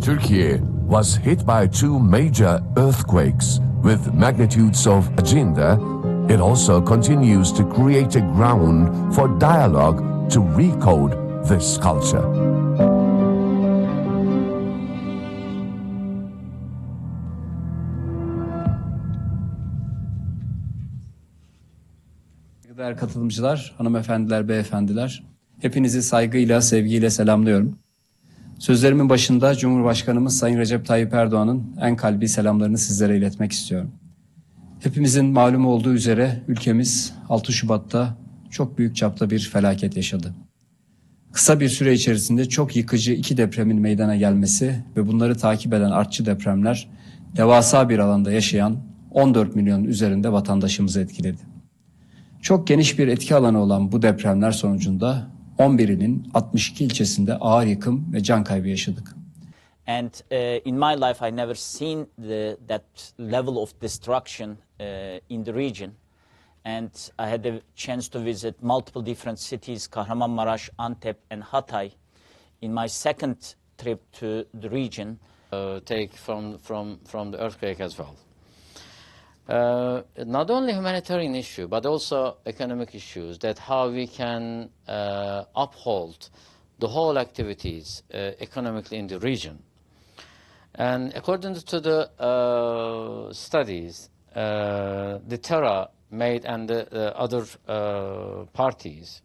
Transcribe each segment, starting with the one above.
Turkey was hit by two major earthquakes with magnitudes of agenda. It also continues to create a ground for dialogue to recode this culture. Değerli katılımcılar, hanımefendiler, beyefendiler, hepinizi saygıyla, sevgiyle selamlıyorum. Sözlerimin başında Cumhurbaşkanımız Sayın Recep Tayyip Erdoğan'ın en kalbi selamlarını sizlere iletmek istiyorum. Hepimizin malumu olduğu üzere ülkemiz 6 Şubat'ta çok büyük çapta bir felaket yaşadı. Kısa bir süre içerisinde çok yıkıcı 2 depremin meydana gelmesi ve bunları takip eden artçı depremler devasa bir alanda yaşayan 14 milyonun üzerinde vatandaşımızı etkiledi. Çok geniş bir etki alanı olan bu depremler sonucunda 11'inin 62 ilçesinde ağır yıkım ve can kaybı yaşadık. And in my life, I never seen that level of destruction in the region. And I had the chance to visit multiple different cities, Kahramanmaraş, Antep, and Hatay, in my second trip to the region. Take from the earthquake as well. Not only humanitarian issue, but also economic issues, that how we can uphold the whole activities economically in the region. And according to the studies, the terror made and the other parties,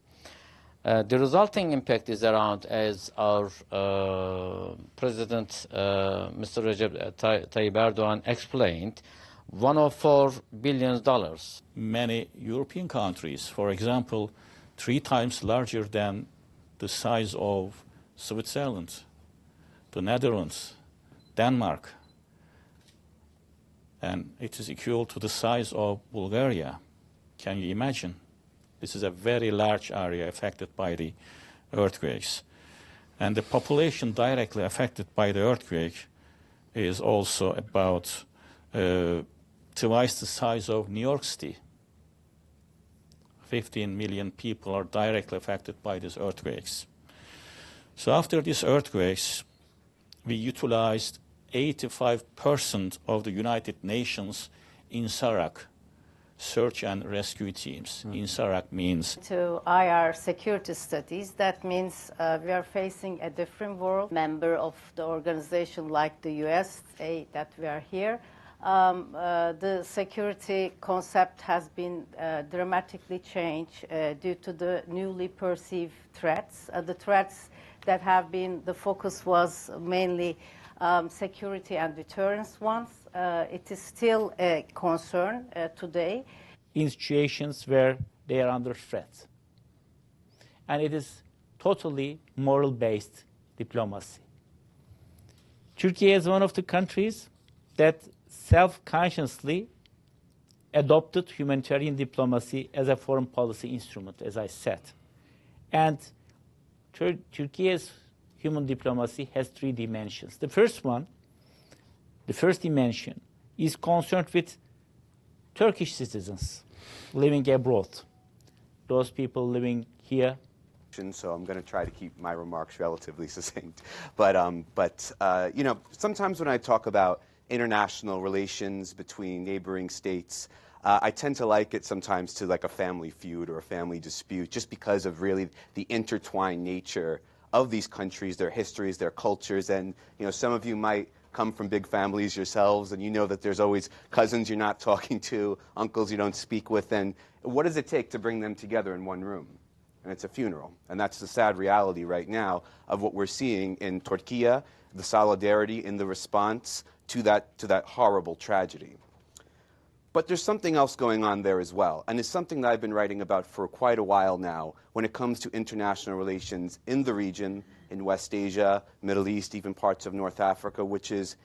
the resulting impact is around, as our President, Mr. Recep Tayyip Erdoğan explained, $104 billion. Many European countries, for example, 3 times larger than the size of Switzerland, the Netherlands, Denmark, and it is equal to the size of Bulgaria. Can you imagine? This is a very large area affected by the earthquakes. And the population directly affected by the earthquake is also about twice the size of New York City. 15 million people are directly affected by these earthquakes. So after these earthquakes, we utilized 85% of the United Nations INSARAC search and rescue teams. INSARAC means to IR security studies. That means we are facing a different world. Member of the organization like the USA that we are here. The security concept has been dramatically changed due to the newly perceived threats. The threats that have been, the focus was mainly security and deterrence ones. It is still a concern today. In situations where they are under threat. And it is totally moral-based diplomacy. Turkey is one of the countries that self-consciously adopted humanitarian diplomacy as a foreign policy instrument, as I said. And Turkey's human diplomacy has 3 dimensions. The first dimension, is concerned with Turkish citizens living abroad, those people living here. So I'm going to try to keep my remarks relatively succinct. But you know, sometimes when I talk about international relations between neighboring states, I tend to like it sometimes to like a family feud or a family dispute, just because of really the intertwined nature of these countries, their histories, their cultures. And you know, some of you might come from big families yourselves, and you know that there's always cousins you're not talking to, uncles you don't speak with, and what does it take to bring them together in one room? And it's a funeral. And that's the sad reality right now of what we're seeing in Turkey, the solidarity in the response to that horrible tragedy. But there's something else going on there as well, and it's something that I've been writing about for quite a while now when it comes to international relations in the region, in West Asia, Middle East, even parts of North Africa, which is